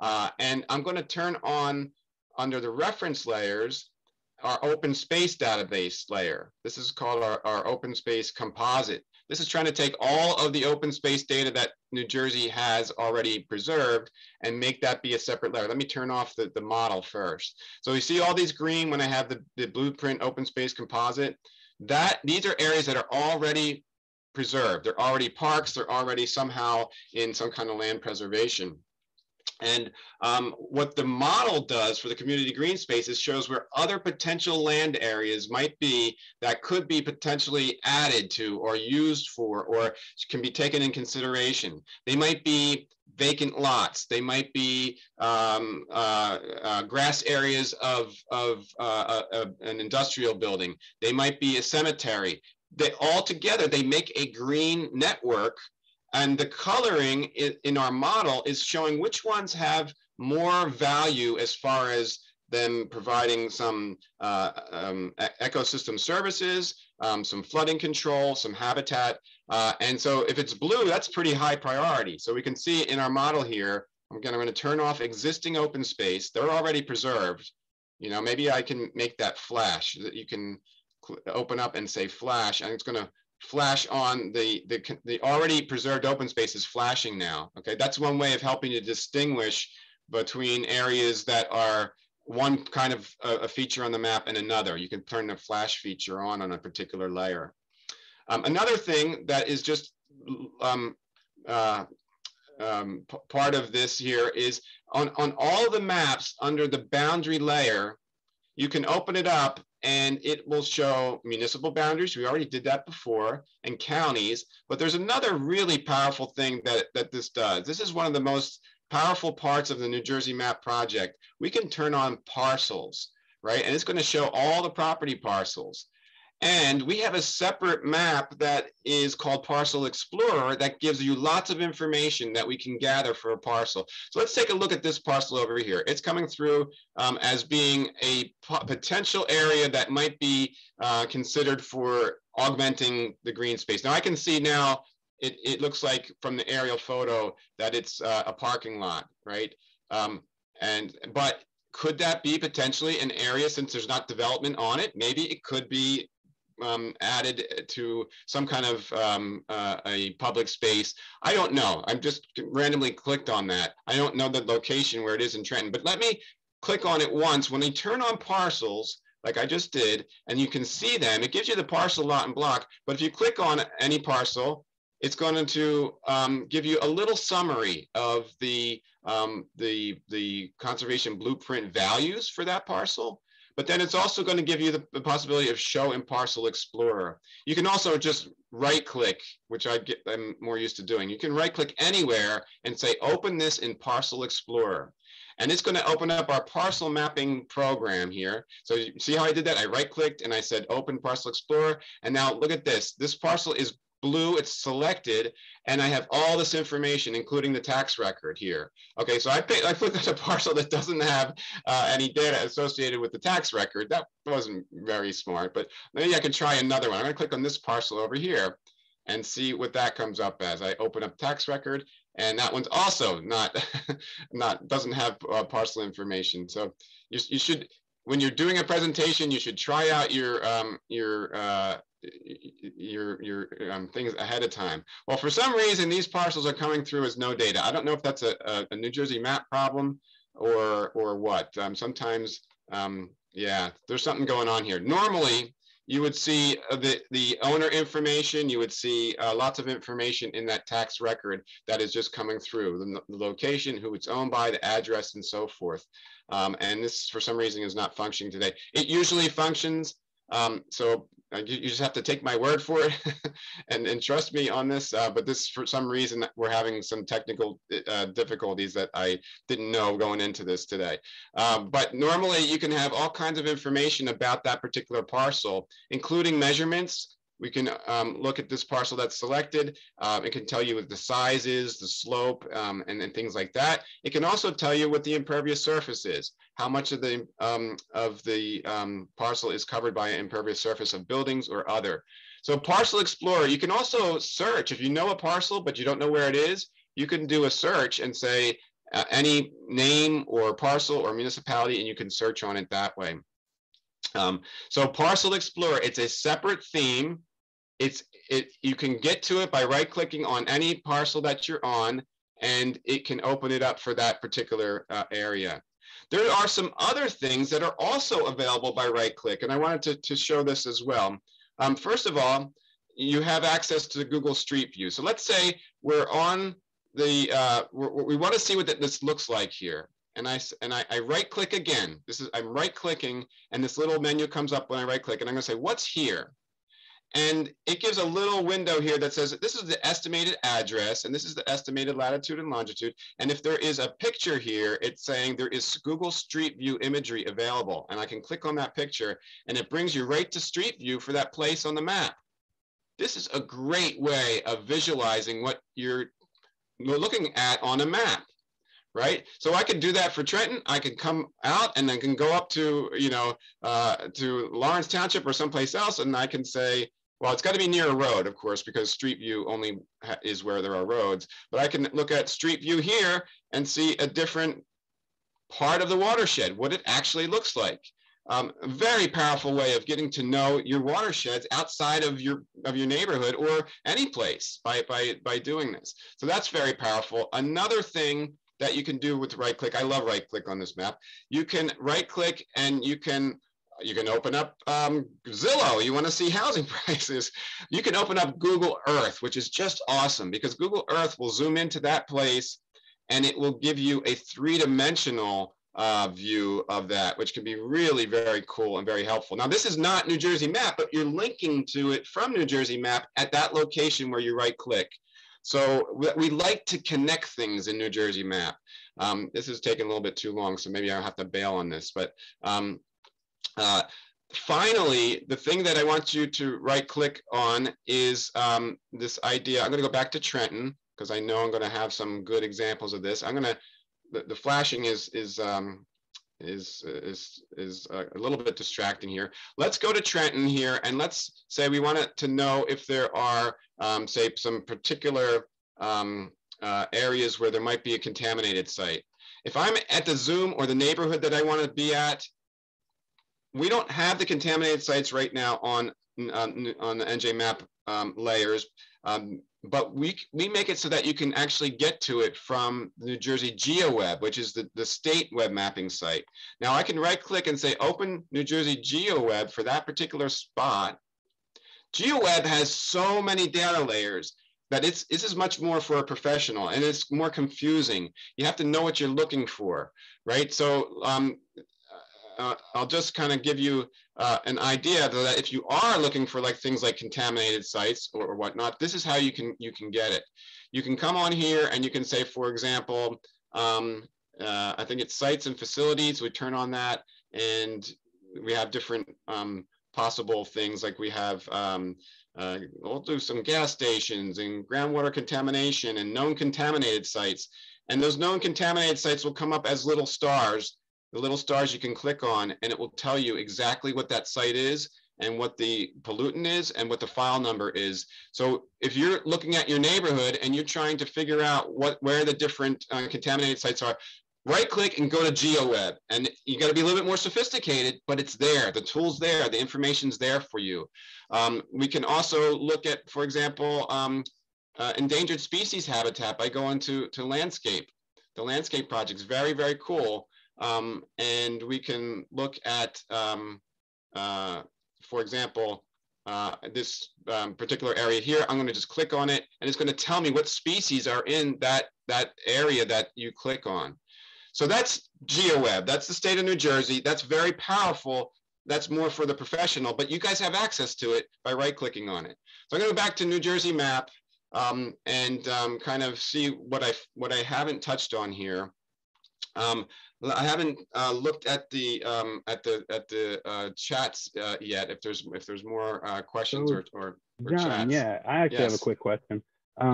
And I'm going to turn on, under the reference layers, our open space database layer. This is called our open space composite. This is trying to take all of the open space data that New Jersey has already preserved and make that be a separate layer. Let me turn off the model first. So you see all these green when I have the blueprint open space composite. These are areas that are already preserved. They're already parks. They're already somehow in some kind of land preservation. And what the model does for the community green spaces shows where other potential land areas might be that could be potentially added to or used for or can be taken in consideration. They might be vacant lots. They might be grass areas of an industrial building. They might be a cemetery. All together, they make a green network. And the coloring in our model is showing which ones have more value as far as them providing some ecosystem services, some flooding control, some habitat. And so if it's blue, that's pretty high priority. So we can see in our model here, I'm going to turn off existing open space. They're already preserved. You know, maybe I can make that flash, that you can open up and say flash, and it's going to flash on the already preserved open space is flashing now. Okay, that's one way of helping to distinguish between areas that are one kind of a feature on the map and another. You can turn the flash feature on a particular layer. Another thing that is just part of this here is on all the maps under the boundary layer, you can open it up and it will show municipal boundaries. We already did that before, and counties. But there's another really powerful thing that this does. This is one of the most powerful parts of the New Jersey Map project. We can turn on parcels, right? And it's going to show all the property parcels. And we have a separate map that is called Parcel Explorer that gives you lots of information that we can gather for a parcel. So let's take a look at this parcel over here. It's coming through as being a potential area that might be considered for augmenting the green space. Now I can see now it looks like from the aerial photo that it's a parking lot, right? But could that be potentially an area, since there's not development on it? Maybe it could be added to some kind of a public space. I don't know. I'm just randomly clicked on that. I don't know the location where it is in Trenton, but let me click on it once. When I turn on parcels, like I just did, and you can see them, it gives you the parcel, lot, and block. But if you click on any parcel, it's going to give you a little summary of the conservation blueprint values for that parcel. But then it's also going to give you the possibility of show in Parcel Explorer. You can also just right click, which I'm more used to doing. You can right click anywhere and say, open this in Parcel Explorer. And it's going to open up our parcel mapping program here. So you see how I did that? I right clicked and I said, open Parcel Explorer. And now look at this. This parcel is blue, it's selected, and I have all this information, including the tax record here. Okay, so I clicked on a parcel that doesn't have any data associated with the tax record. That wasn't very smart, but maybe I can try another one. I'm gonna click on this parcel over here and see what that comes up as. I open up tax record, and that one's also doesn't have parcel information. So you should, when you're doing a presentation, you should try out your things ahead of time. Well, for some reason, these parcels are coming through as no data. I don't know if that's a New Jersey map problem or what. Sometimes, yeah, there's something going on here. Normally, you would see the owner information. You would see lots of information in that tax record that is just coming through, the location, who it's owned by, the address, and so forth. And this, for some reason, is not functioning today. It usually functions. So you just have to take my word for it and trust me on this. But this, for some reason, we're having some technical difficulties that I didn't know going into this today. But normally you can have all kinds of information about that particular parcel, including measurements. We can look at this parcel that's selected. It can tell you what the size is, the slope, and things like that. It can also tell you what the impervious surface is, how much of the parcel is covered by an impervious surface of buildings or other. So Parcel Explorer, you can also search. If you know a parcel, but you don't know where it is, you can do a search and say any name or parcel or municipality, and you can search on it that way. So Parcel Explorer, it's a separate theme. You can get to it by right-clicking on any parcel that you're on, and it can open it up for that particular area. There are some other things that are also available by right-click, and I wanted to show this as well. First of all, you have access to Google Street View. So let's say we're on we want to see what this looks like here. And I right click again. I'm right clicking, and this little menu comes up when I right click, and I'm going to say, what's here? And it gives a little window here that says this is the estimated address, and this is the estimated latitude and longitude. And if there is a picture here, it's saying there is Google Street View imagery available. And I can click on that picture, and it brings you right to Street View for that place on the map. This is a great way of visualizing what you're looking at on a map, right? So I can do that for Trenton. I can come out and I can go up to, to Lawrence Township or someplace else, and I can say, well, it's got to be near a road, of course, because Street View only is where there are roads. But I can look at Street View here and see a different part of the watershed, what it actually looks like. A very powerful way of getting to know your watersheds outside of your neighborhood or any place by doing this. So that's very powerful. Another thing that you can do with right click, I love right click on this map. You can right click and you can open up Zillow. You want to see housing prices. You can open up Google Earth, which is just awesome because Google Earth will zoom into that place and it will give you a three-dimensional view of that, which can be really very cool and very helpful. Now, this is not New Jersey Map, but you're linking to it from New Jersey Map at that location where you right click. So we like to connect things in New Jersey Map. This is taking a little bit too long, so maybe I'll have to bail on this. But finally, the thing that I want you to right click on is this idea. I'm going to go back to Trenton because I know I'm going to have some good examples of this. I'm going to, the flashing is a little bit distracting here. Let's go to Trenton here and let's say we want to know if there are, say, some particular areas where there might be a contaminated site. If I'm at the Zoom or the neighborhood that I want to be at, we don't have the contaminated sites right now on the NJ Map layers, but we make it so that you can actually get to it from New Jersey GeoWeb, which is the state web mapping site. Now I can right click and say open New Jersey GeoWeb for that particular spot. GeoWeb has so many data layers that this is much more for a professional and it's more confusing. You have to know what you're looking for, right? So I'll just kind of give you an idea that if you are looking for like things like contaminated sites or whatnot, this is how you can get it. You can come on here and you can say, for example, I think it's sites and facilities. We turn on that and we have different possible things like we have, we'll do some gas stations and groundwater contamination and known contaminated sites. And those known contaminated sites will come up as little stars. The little stars you can click on and it will tell you exactly what that site is and what the pollutant is and what the file number is. So if you're looking at your neighborhood and you're trying to figure out where the different contaminated sites are, right click and go to GeoWeb. And you got to be a little bit more sophisticated, but it's there. The tool's there. The information's there for you. We can also look at, for example, endangered species habitat by going to landscape. The landscape project's very, very cool. And we can look at, for example, this particular area here. I'm going to just click on it, and it's going to tell me what species are in that area that you click on. So that's GeoWeb. That's the state of New Jersey. That's very powerful. That's more for the professional, but you guys have access to it by right-clicking on it. So I'm going to go back to New Jersey Map and kind of see what I haven't touched on here. I haven't looked at the chats yet. If there's more questions or John, chats. Yeah, I actually have a quick question.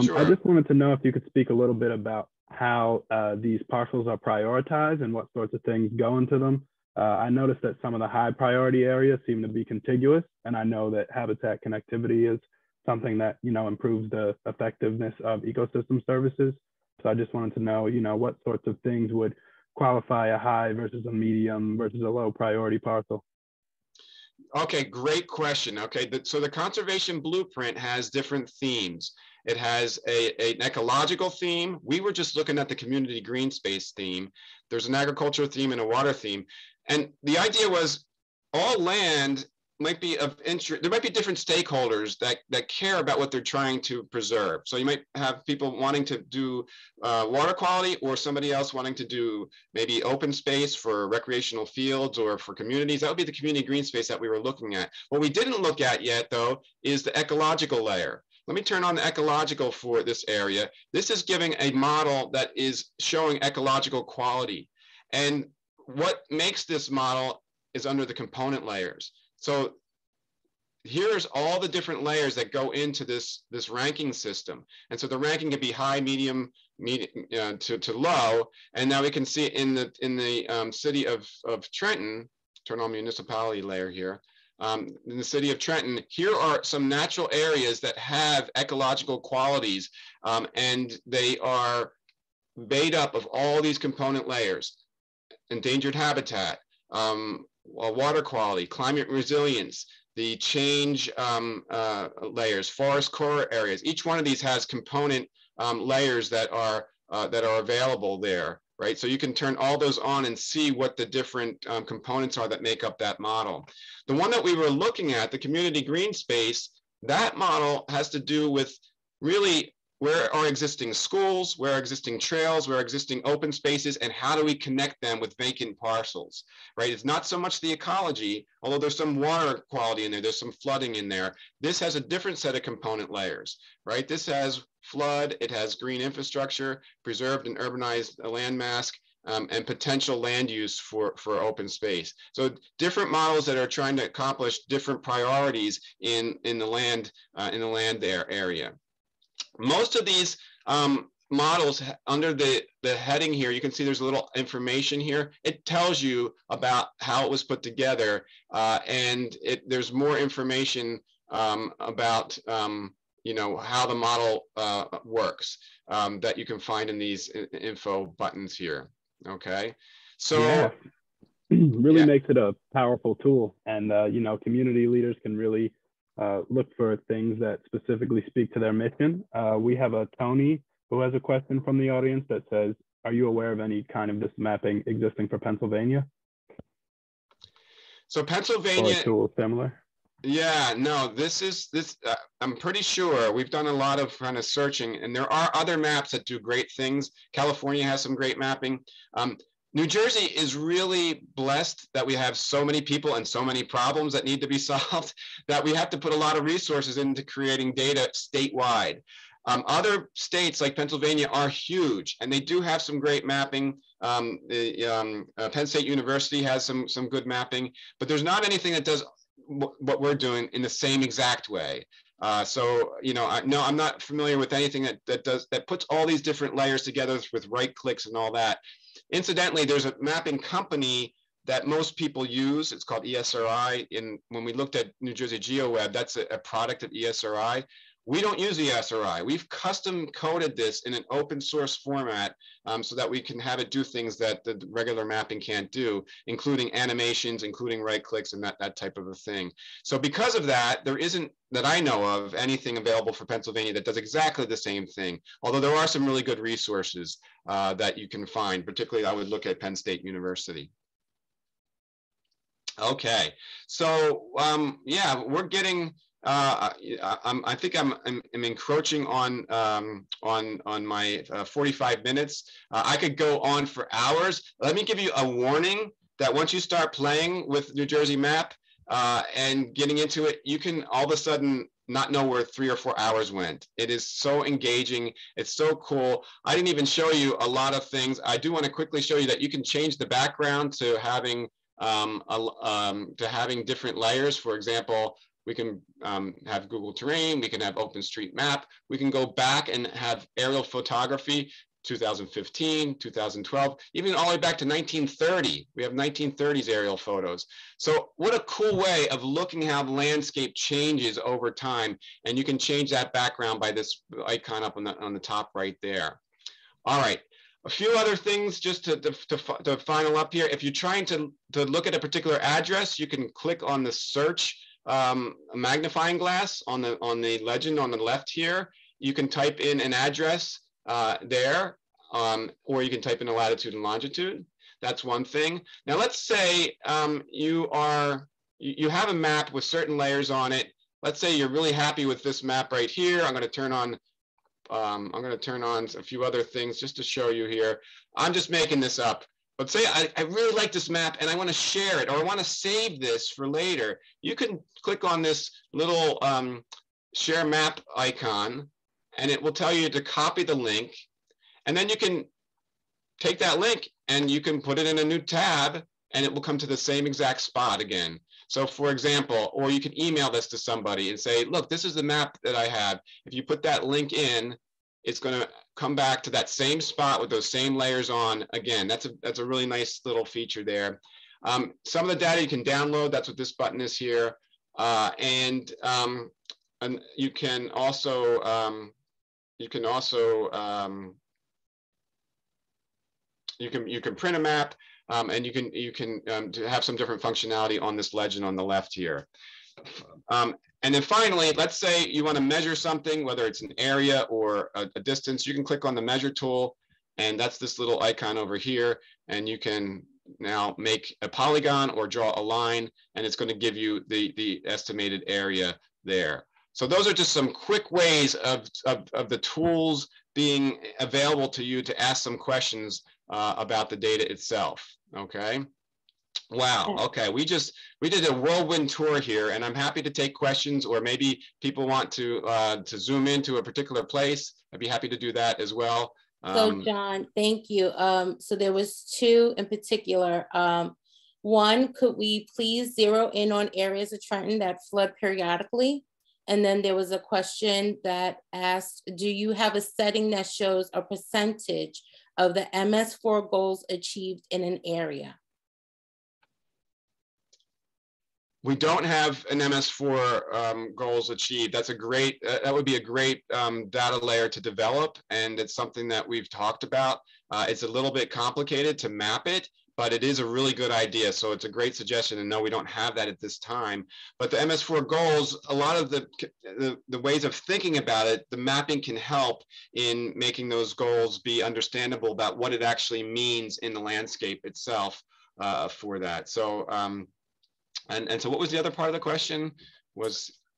Sure. I just wanted to know if you could speak a little bit about how these parcels are prioritized and what sorts of things go into them. I noticed that some of the high priority areas seem to be contiguous, and I know that habitat connectivity is something that improves the effectiveness of ecosystem services. So I just wanted to know, what sorts of things would qualify a high versus a medium versus a low priority parcel? Okay, great question. Okay, so the conservation blueprint has different themes. It has an ecological theme. We were just looking at the community green space theme. There's an agriculture theme and a water theme. And the idea was all land might be of interest. There might be different stakeholders that care about what they're trying to preserve. So you might have people wanting to do water quality, or somebody else wanting to do maybe open space for recreational fields or for communities. That would be the community green space that we were looking at. What we didn't look at yet, though, is the ecological layer. Let me turn on the ecological for this area. This is giving a model that is showing ecological quality. And what makes this model is under the component layers. So here's all the different layers that go into this ranking system. And so the ranking can be high, medium, to low. And now we can see in the city of Trenton, turn on municipality layer here. In the city of Trenton, here are some natural areas that have ecological qualities, and they are made up of all these component layers: endangered habitat, water quality, climate resilience, the change layers, forest core areas. Each one of these has component layers that are available there, right? So you can turn all those on and see what the different components are that make up that model. The one that we were looking at, the community green space, that model has to do with really where are existing schools, where are existing trails, where are existing open spaces, and how do we connect them with vacant parcels, right? It's not so much the ecology, although there's some water quality in there, there's some flooding in there. This has a different set of component layers, right? This has flood, it has green infrastructure, preserved and urbanized landmass, and potential land use for open space. So different models that are trying to accomplish different priorities in the land area. Most of these models under the heading here, you can see there's a little information here. It tells you about how it was put together, and there's more information about you know, how the model works that you can find in these info buttons here. Okay, so yeah. Really makes it a powerful tool, and you know, community leaders can really look for things that specifically speak to their mission. We have a Tony who has a question from the audience that says, are you aware of any kind of this mapping existing for Pennsylvania? So Pennsylvania, or a tool similar? Yeah, no, this I'm pretty sure we've done a lot of kind of searching, and there are other maps that do great things. California has some great mapping. New Jersey is really blessed that we have so many people and so many problems that need to be solved that we have to put a lot of resources into creating data statewide. Other states like Pennsylvania are huge, and they do have some great mapping. Penn State University has some good mapping, but there's not anything that does what we're doing in the same exact way. So, you know, no, I'm not familiar with anything that puts all these different layers together with right clicks and all that. Incidentally, there's a mapping company that most people use. It's called ESRI. When we looked at New Jersey GeoWeb, that's a product of ESRI. We don't use ESRI. We've custom coded this in an open source format so that we can have it do things that the regular mapping can't do, including animations, including right clicks, and that type of a thing. So because of that, there isn't, that I know of, anything available for Pennsylvania that does exactly the same thing. Although there are some really good resources that you can find, particularly I would look at Penn State University. Okay, so yeah, we're getting, I think I'm encroaching on my 45 minutes. I could go on for hours. Let me give you a warning that once you start playing with New Jersey Map and getting into it, you can all of a sudden not know where 3 or 4 hours went. It is so engaging. It's so cool. I didn't even show you a lot of things. I do want to quickly show you that you can change the background to having different layers. For example, we can have Google Terrain, we can have OpenStreetMap, we can go back and have aerial photography, 2015, 2012, even all the way back to 1930. We have 1930s aerial photos. So what a cool way of looking how the landscape changes over time. And you can change that background by this icon up on the top right there. All right. A few other things just to final up here. If you're trying to look at a particular address, you can click on the search magnifying glass on the legend on the left here. You can type in an address there, or you can type in a latitude and longitude. That's one thing. Now let's say you are you have a map with certain layers on it. Let's say you're really happy with this map right here. I'm going to turn on a few other things just to show you here. I'm just making this up. But say I really like this map and I want to share it, or I want to save this for later. You can click on this little share map icon, and it will tell you to copy the link. And then you can take that link and you can put it in a new tab, and it will come to the same exact spot again. So for example, or you can email this to somebody and say, look, this is the map that I have. If you put that link in, it's going to come back to that same spot with those same layers on again. That's a really nice little feature there. Some of the data you can download. That's what this button is here. And you can also you can print a map, and you can have some different functionality on this legend on the left here. And then finally, let's say you want to measure something, whether it's an area or a distance. You can click on the measure tool, and that's this little icon over here, and you can now make a polygon or draw a line, and it's going to give you the estimated area there. So those are just some quick ways of the tools being available to you to ask some questions about the data itself. Okay. Wow. Okay. We did a whirlwind tour here, and I'm happy to take questions, or maybe people want to zoom into a particular place. I'd be happy to do that as well. So John, thank you. So there was two in particular. One, could we please zero in on areas of Trenton that flood periodically? And then there was a question that asked, do you have a setting that shows a percentage of the MS4 goals achieved in an area? We don't have an MS4 goals achieved. That's a great, that would be a great data layer to develop. And it's something that we've talked about. It's a little bit complicated to map it, but it is a really good idea. So it's a great suggestion. And no, we don't have that at this time. But the MS4 goals, a lot of the ways of thinking about it, the mapping can help in making those goals be understandable about what it actually means in the landscape itself for that. So, and so what was the other part of the question?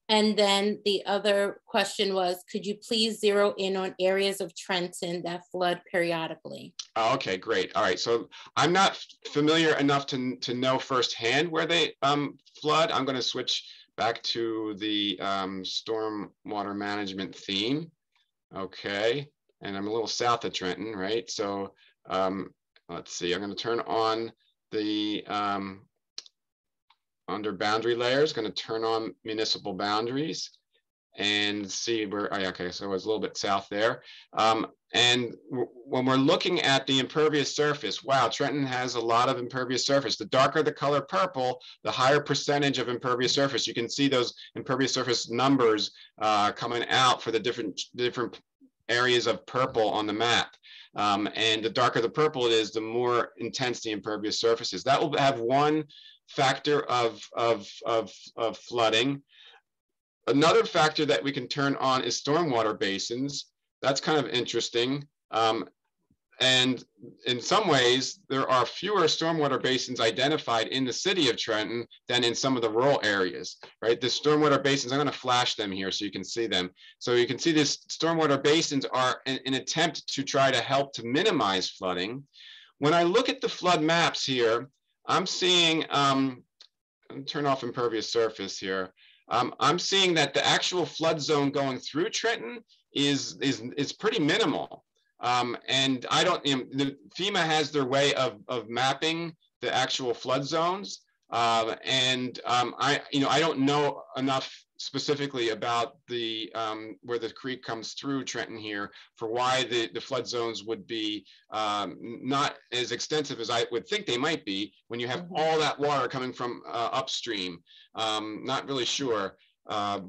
And then the other question was, could you please zero in on areas of Trenton that flood periodically? Oh, okay, great. All right, so I'm not familiar enough to know firsthand where they flood. I'm going to switch back to the stormwater management theme. Okay, and I'm a little south of Trenton, right? So let's see, I'm going to turn on the under boundary layers, going to turn on municipal boundaries and see where, oh, okay, so I was a little bit south there. And when we're looking at the impervious surface, wow, Trenton has a lot of impervious surface. The darker the color purple, the higher percentage of impervious surface. You can see those impervious surface numbers coming out for the different areas of purple on the map. And the darker the purple it is, the more intense the impervious surface is. That will have one factor of flooding. Another factor that we can turn on is stormwater basins. That's kind of interesting. And in some ways, there are fewer stormwater basins identified in the city of Trenton than in some of the rural areas, right? The stormwater basins, I'm going to flash them here so you can see them. So you can see these stormwater basins are an attempt to try to help to minimize flooding. When I look at the flood maps here, I'm seeing, turn off impervious surface here. I'm seeing that the actual flood zone going through Trenton is pretty minimal. And I don't, the FEMA has their way of mapping the actual flood zones. I don't know enough specifically about the where the creek comes through Trenton here for why the flood zones would be not as extensive as I would think they might be when you have all that water coming from upstream. Not really sure. Are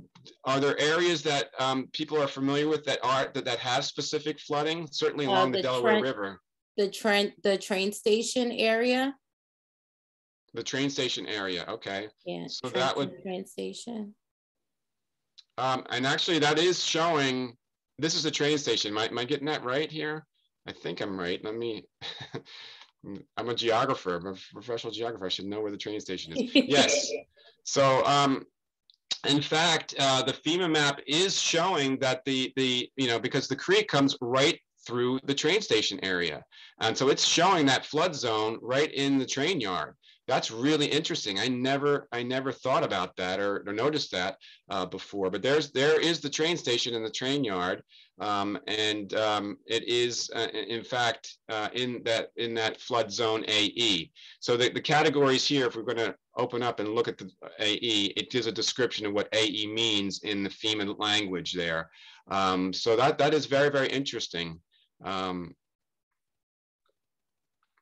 there areas that people are familiar with that have specific flooding? Certainly along the Delaware River. The train station area. The train station area. Okay. Yeah. So that would train station. And actually, that is showing. This is a train station. Am I getting that right here? I think I'm right. Let me I'm a geographer. I'm a professional geographer. I should know where the train station is. Yes. So in fact, the FEMA map is showing that because the creek comes right through the train station area. And so it's showing that flood zone right in the train yard. That's really interesting. I never thought about that or noticed that before, but there is the train station in the train yard. It is in fact in that flood zone AE. So the categories here, if we're going to open up and look at the AE, it gives a description of what AE means in the FEMA language there. So that is very, very interesting.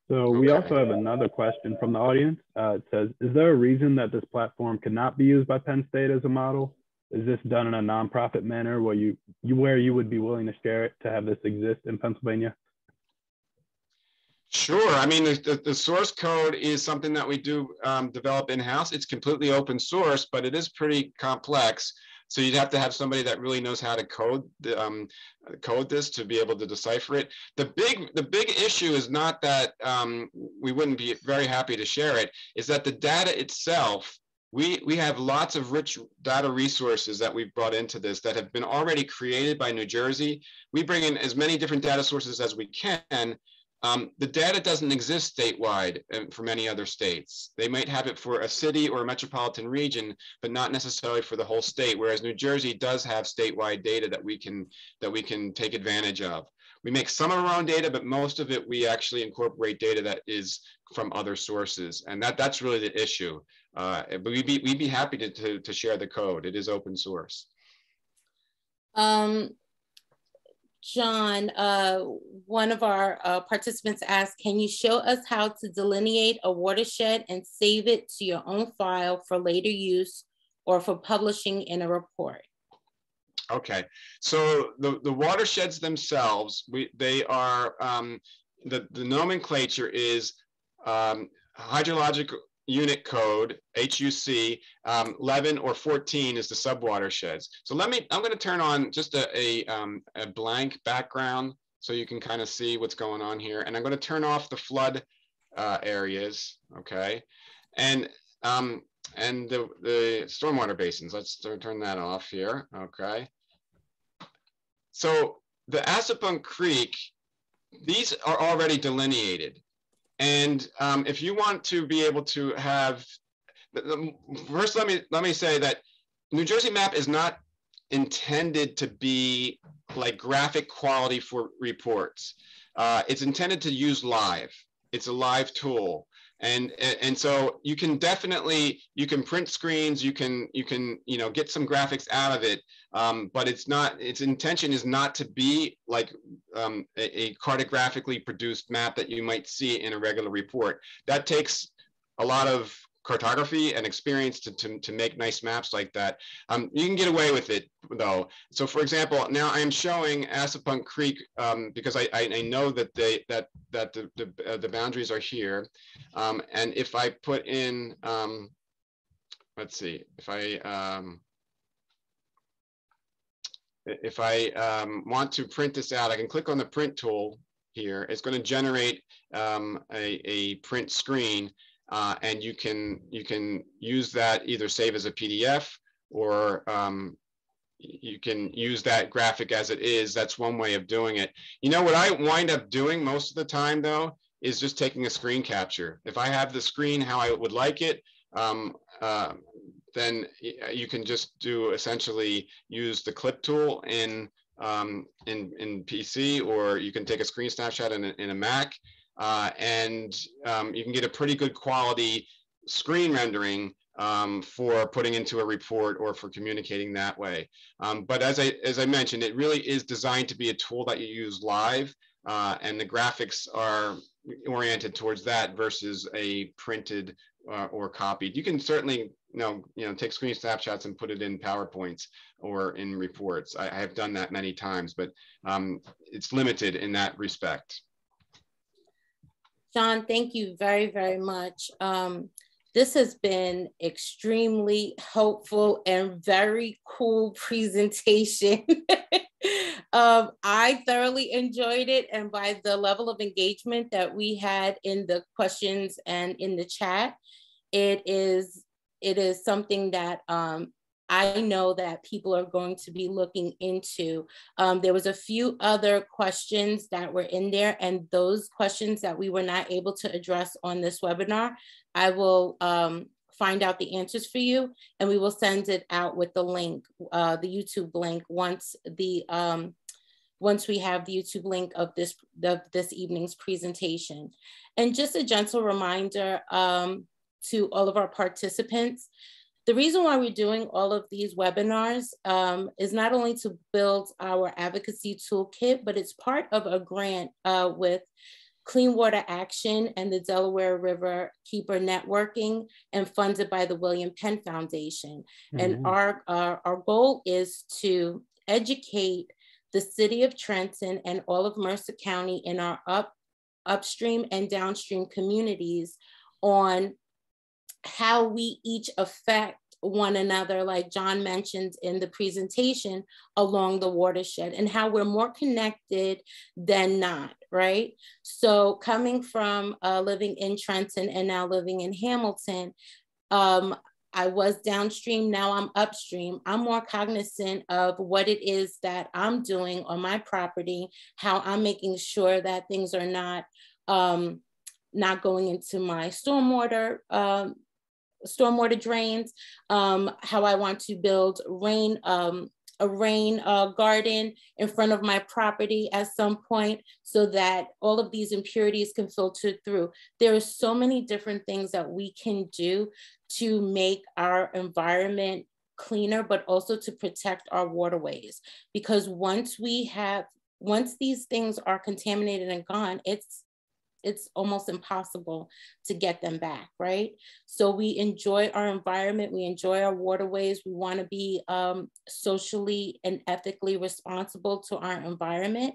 So we also have another question from the audience. It says, is there a reason that this platform cannot be used by Penn State as a model? Is this done in a nonprofit manner where you would be willing to share it to have this exist in Pennsylvania? Sure. I mean, the source code is something that we do develop in-house. It's completely open source, but it is pretty complex. So you'd have to have somebody that really knows how to code this to be able to decipher it. The big issue is not that we wouldn't be very happy to share it, is that the data itself, we have lots of rich data resources that we've brought into this that have been already created by New Jersey. We bring in as many different data sources as we can. The data doesn't exist statewide for many other states. They might have it for a city or a metropolitan region, but not necessarily for the whole state, whereas New Jersey does have statewide data that we can take advantage of. We make some of our own data, but most of it we actually incorporate data that is from other sources, and that's really the issue. But we'd be happy to share the code. It is open source. John, one of our participants asked, can you show us how to delineate a watershed and save it to your own file for later use or for publishing in a report? Okay, so the watersheds themselves, they are, the nomenclature is hydrologic unit code, HUC, 11 or 14 is the subwatersheds. So I'm going to turn on just a blank background so you can kind of see what's going on here. And I'm going to turn off the flood areas, okay? And the stormwater basins, let's turn that off here, okay? So the Assapunk Creek, these are already delineated. And if you want to be able to have, first let me say that New Jersey map is not intended to be like graphic quality for reports. It's intended to use live. It's a live tool. And so you can definitely, you can print screens, you can get some graphics out of it, but its intention is not to be like a cartographically produced map that you might see in a regular report. That takes a lot of cartography and experience to make nice maps like that. You can get away with it though. So for example, now I am showing Assapunk Creek because I know that the boundaries are here. And if I put in, let's see, if I want to print this out, I can click on the print tool here. It's going to generate a print screen. And you can use that, either save as a PDF or you can use that graphic as it is. That's one way of doing it. You know what I wind up doing most of the time though, is just taking a screen capture. If I have the screen how I would like it, then you can just essentially use the clip tool in PC, or you can take a screen snapshot in a Mac. And you can get a pretty good quality screen rendering for putting into a report or for communicating that way. But as I mentioned, it really is designed to be a tool that you use live, and the graphics are oriented towards that versus a printed or copied. You can certainly take screen snapshots and put it in PowerPoints or in reports. I have done that many times, but it's limited in that respect. John, thank you very, very much. This has been extremely helpful and very cool presentation. I thoroughly enjoyed it, and by the level of engagement that we had in the questions and in the chat, it is something that I know that people are going to be looking into. There was a few other questions that were in there, and those questions that we were not able to address on this webinar, I will find out the answers for you, and we will send it out with the link, the YouTube link, once we have the YouTube link of this evening's presentation. And just a gentle reminder to all of our participants, the reason why we're doing all of these webinars is not only to build our advocacy toolkit, but it's part of a grant with Clean Water Action and the Delaware Riverkeeper Networking, and funded by the William Penn Foundation. And our goal is to educate the city of Trenton and all of Mercer County in our upstream and downstream communities on how we each affect one another, like John mentioned in the presentation, along the watershed, and how we're more connected than not, right? So coming from living in Trenton and now living in Hamilton, I was downstream, now I'm upstream. I'm more cognizant of what it is that I'm doing on my property, how I'm making sure that things are not going into my stormwater drains, how I want to build a rain garden in front of my property at some point so that all of these impurities can filter through. There are so many different things that we can do to make our environment cleaner, but also to protect our waterways. Because once these things are contaminated and gone, it's almost impossible to get them back, right? So we enjoy our environment, we enjoy our waterways, we want to be socially and ethically responsible to our environment.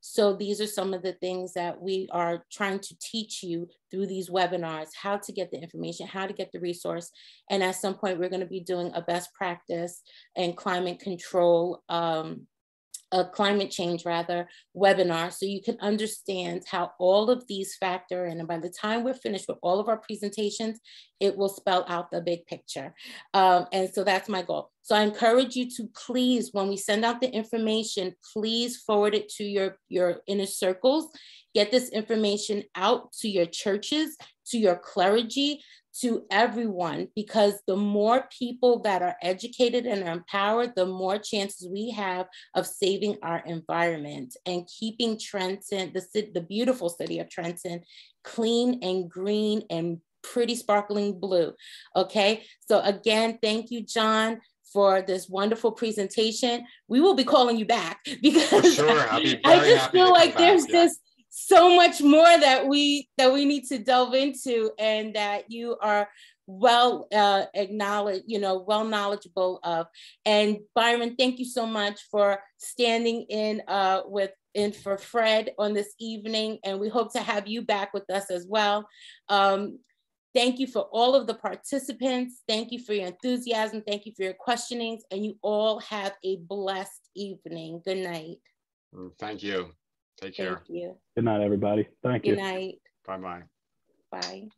So these are some of the things that we are trying to teach you through these webinars, how to get the information, how to get the resource. And at some point, we're going to be doing a best practice and climate control a climate change webinar, so you can understand how all of these factor in. And by the time we're finished with all of our presentations, it will spell out the big picture. And so that's my goal. So I encourage you to please, when we send out the information, please forward it to your inner circles. Get this information out to your churches, to your clergy, to everyone, because the more people that are educated and are empowered, the more chances we have of saving our environment and keeping Trenton, the beautiful city of Trenton, clean and green and pretty sparkling blue. Okay, so again, thank you, John, for this wonderful presentation. We will be calling you back because sure, I'll be very I just happy feel to like come there's back, yeah. this so much more that we need to delve into, and that you are well acknowledged, well knowledgeable of. And Byron, thank you so much for standing in for Fred on this evening, and we hope to have you back with us as well. Thank you for all of the participants. Thank you for your enthusiasm. Thank you for your questionings, and you all have a blessed evening. Good night. Thank you. Take care. Thank you. Good night, everybody. Thank you. Good night. Bye-bye. Bye.